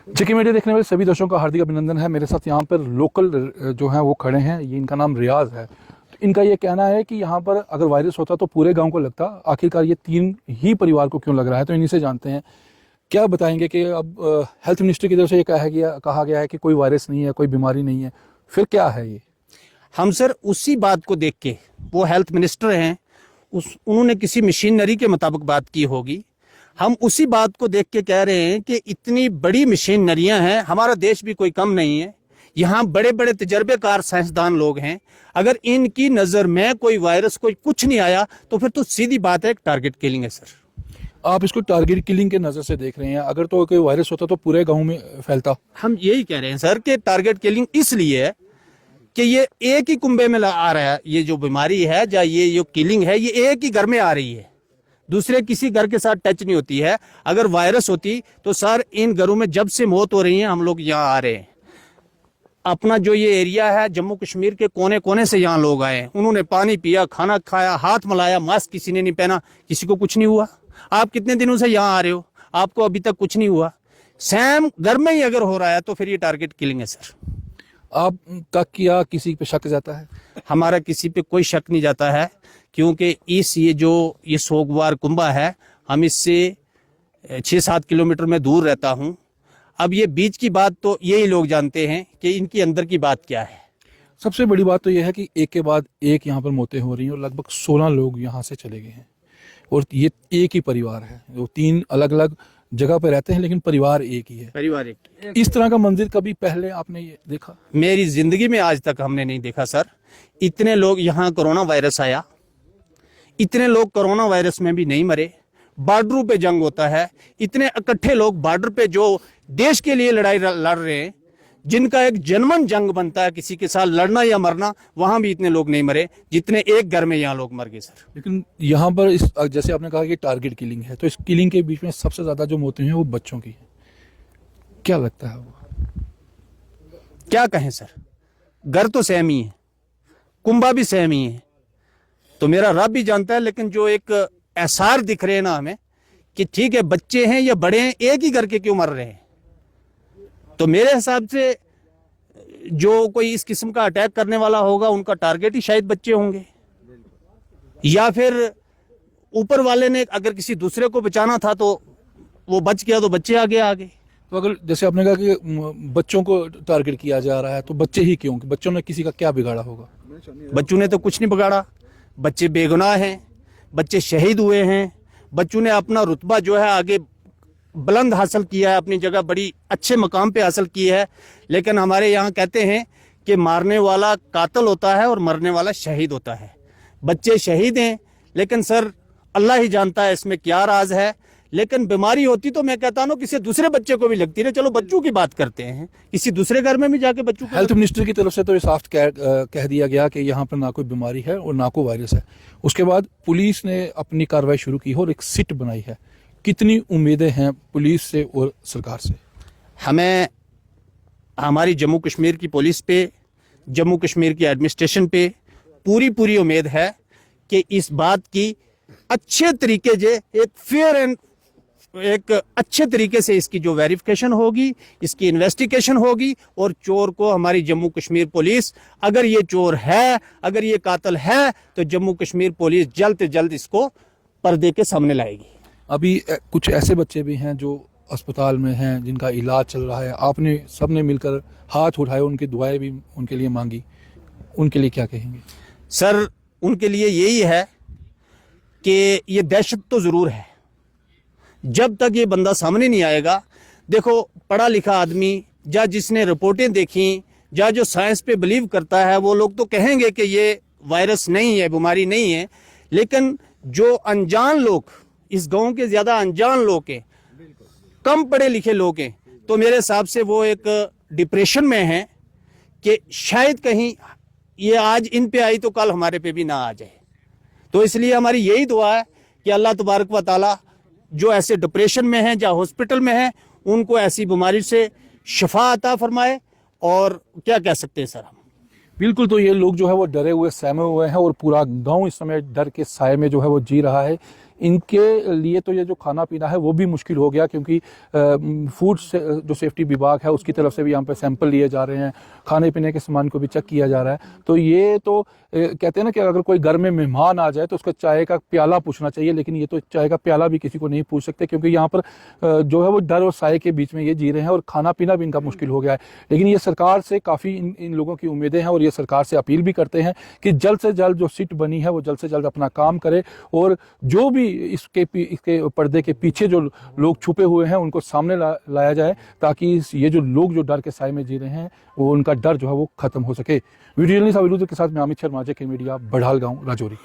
जेके media देखने वाले सभी दर्शकों का हार्दिक अभिनंदन है। मेरे साथ यहाँ पर लोकल जो हैं वो खड़े हैं। ये इनका नाम रियाज है। तो इनका ये कहना है कि यहाँ पर अगर वायरस होता तो पूरे गांव को लगता, आखिरकार ये 3 ही परिवार को क्यों लग रहा है। तो इन्हीं से जानते हैं, क्या बताएंगे कि अब हेल्थ मिनिस्ट्री की तरफ से ये कहा गया है कि कोई वायरस नहीं है, कोई बीमारी नहीं है, फिर क्या है ये? हम सर उसी बात को देख के, वो हेल्थ मिनिस्टर हैं, उन्होंने किसी मशीनरी के मुताबिक बात की होगी। हम उसी बात को देख के कह रहे हैं कि इतनी बड़ी मशीनरियां हैं, हमारा देश भी कोई कम नहीं है, यहाँ बड़े बड़े तजर्बेकार साइंसदान लोग हैं। अगर इनकी नज़र में कोई वायरस कोई कुछ नहीं आया तो फिर तो सीधी बात है, एक टारगेट किलिंग है सर। आप इसको टारगेट किलिंग के नज़र से देख रहे हैं। अगर तो कोई वायरस होता तो पूरे गाँव में फैलता। हम यही कह रहे हैं सर कि टारगेट किलिंग इसलिए है कि ये एक ही कुंबे में आ रहा है, ये जो बीमारी है या ये जो किलिंग है, ये एक ही घर में आ रही है, दूसरे किसी घर के साथ टच नहीं होती है। अगर वायरस होती तो सर इन घरों में जब से मौत हो रही है, हम लोग यहाँ आ रहे हैं। अपना जो ये एरिया है जम्मू कश्मीर के कोने कोने से यहाँ लोग आए, उन्होंने पानी पिया, खाना खाया, हाथ मिलाया, मास्क किसी ने नहीं पहना, किसी को कुछ नहीं हुआ। आप कितने दिनों से यहाँ आ रहे हो, आपको अभी तक कुछ नहीं हुआ। सेम घर में ही अगर हो रहा है तो फिर ये टारगेट किलिंग है सर। आपका क्या किसी पे शक जाता है? हमारा किसी पे कोई शक नहीं जाता है, क्योंकि ये सोगवार कुंबा है, हम इससे 6-7 किलोमीटर में दूर रहता हूँ। अब ये बीच की बात तो यही लोग जानते हैं कि इनकी अंदर की बात क्या है। सबसे बड़ी बात तो यह है कि एक के बाद एक यहाँ पर मौतें हो रही हैं और लगभग 16 लोग यहाँ से चले गए हैं। और ये एक ही परिवार है, जो 3 अलग अलग जगह पे रहते हैं, लेकिन परिवार एक ही है। परिवार एक। इस तरह का मंजिल कभी पहले आपने ये देखा? मेरी जिंदगी में आज तक हमने नहीं देखा सर। इतने लोग, यहाँ कोरोना वायरस आया, इतने लोग कोरोना वायरस में भी नहीं मरे। बॉर्डरों पे जंग होता है, इतने इकट्ठे लोग बॉर्डर पे जो देश के लिए लड़ाई लड़ रहे हैं, जिनका एक जनमन जंग बनता है किसी के साथ लड़ना या मरना, वहां भी इतने लोग नहीं मरे जितने एक घर में यहाँ लोग मर गए सर। लेकिन यहाँ पर जैसे आपने कहा कि टारगेट किलिंग है, तो इस किलिंग के बीच में सबसे ज्यादा जो मौतें हैं वो बच्चों की है। क्या लगता है वो? क्या कहें सर, घर तो सेम ही है, कुंबा भी सेम ही है, तो मेरा रब भी जानता है। लेकिन जो एक एहसार दिख रहे हैं ना हमें कि ठीक है बच्चे हैं या बड़े हैं, एक ही घर के क्यों मर रहे हैं, तो मेरे हिसाब से जो कोई इस किस्म का अटैक करने वाला होगा उनका टारगेट ही शायद बच्चे होंगे, या फिर ऊपर वाले ने अगर किसी दूसरे को बचाना था तो वो बच गया तो बच्चे आगे। तो अगर जैसे आपने कहा कि बच्चों को टारगेट किया जा रहा है, तो बच्चे ही क्यों? बच्चों ने किसी का क्या बिगाड़ा होगा? बच्चों ने तो कुछ नहीं बिगाड़ा, बच्चे बेगुनाह हैं, बच्चे शहीद हुए हैं, बच्चों ने अपना रुतबा जो है आगे बुलंद हासिल किया है, अपनी जगह बड़ी अच्छे मकाम पे हासिल की है। लेकिन हमारे यहाँ कहते हैं कि मारने वाला कातिल होता है और मरने वाला शहीद होता है। बच्चे शहीद हैं, लेकिन सर अल्लाह ही जानता है इसमें क्या राज है। लेकिन बीमारी होती तो मैं कहता हूँ किसी दूसरे बच्चे को भी लगती है। चलो बच्चों की बात करते हैं, किसी दूसरे घर में भी जाके बच्चों को। हेल्थ मिनिस्टर की तरफ से तो ये साफ कह दिया गया कि यहाँ पर ना कोई बीमारी है और ना कोई वायरस है। उसके बाद पुलिस ने अपनी कार्रवाई शुरू की और एक सिट बनाई है। कितनी उम्मीदें हैं पुलिस से और सरकार से? हमें हमारी जम्मू कश्मीर की पुलिस पे, जम्मू कश्मीर की एडमिनिस्ट्रेशन पे पूरी उम्मीद है कि इस बात की अच्छे तरीके से, एक फेयर एंड एक अच्छे तरीके से इसकी जो वेरिफिकेशन होगी, इसकी इन्वेस्टिगेशन होगी, और चोर को हमारी जम्मू कश्मीर पुलिस, अगर ये चोर है, अगर ये कातिल है, तो जम्मू कश्मीर पुलिस जल्द से जल्द इसको पर्दे के सामने लाएगी। अभी कुछ ऐसे बच्चे भी हैं जो अस्पताल में हैं, जिनका इलाज चल रहा है। आपने सबने मिलकर हाथ उठाए, उनकी दुआएं भी उनके लिए मांगी, उनके लिए क्या कहेंगे? सर उनके लिए यही है कि ये दहशत तो ज़रूर है, जब तक ये बंदा सामने नहीं आएगा। देखो पढ़ा लिखा आदमी, या जिसने रिपोर्टें देखी, या जो साइंस पे बिलीव करता है, वो लोग तो कहेंगे कि ये वायरस नहीं है, बीमारी नहीं है। लेकिन जो अनजान लोग, इस गांव के ज़्यादा अनजान लोग हैं, कम पढ़े लिखे लोग हैं, तो मेरे हिसाब से वो एक डिप्रेशन में हैं कि शायद कहीं ये आज इन पे आई तो कल हमारे पे भी ना आ जाए। तो इसलिए हमारी यही दुआ है कि अल्लाह तबारक व तआला जो ऐसे डिप्रेशन में हैं या हॉस्पिटल में हैं, उनको ऐसी बीमारी से शिफा अता फरमाए। और क्या कह सकते हैं सर हम? बिल्कुल। तो ये लोग जो है वो डरे हुए सहमे हुए हैं और पूरा गांव इस समय डर के साए में जो है वो जी रहा है। इनके लिए तो ये जो खाना पीना है वो भी मुश्किल हो गया, क्योंकि फूड से जो सेफ्टी विभाग है उसकी तरफ से भी यहाँ पे सैंपल लिए जा रहे हैं, खाने पीने के सामान को भी चेक किया जा रहा है। तो ये तो कहते हैं ना कि अगर कोई घर में मेहमान आ जाए तो उसका चाय का प्याला पूछना चाहिए, लेकिन ये तो चाय का प्याला भी किसी को नहीं पूछ सकते, क्योंकि यहाँ पर जो है वो डर और साए के बीच में ये जी रहे हैं और खाना पीना भी इनका मुश्किल हो गया है। लेकिन ये सरकार से काफ़ी इन लोगों की उम्मीदें हैं और ये सरकार से अपील भी करते हैं कि जल्द से जल्द जो सिट बनी है वो जल्द से जल्द अपना काम करे, और जो भी इसके पर्दे के पीछे जो लोग छुपे हुए हैं उनको सामने लाया जाए, ताकि ये जो लोग जो डर के साए में जी रहे हैं वो उनका डर जो है वो खत्म हो सके। वीडियो जर्नलिस्ट अविरुद्ध के साथ मैं अमित शर्मा, जे के मीडिया, बढ़ाल गांव, राजौरी।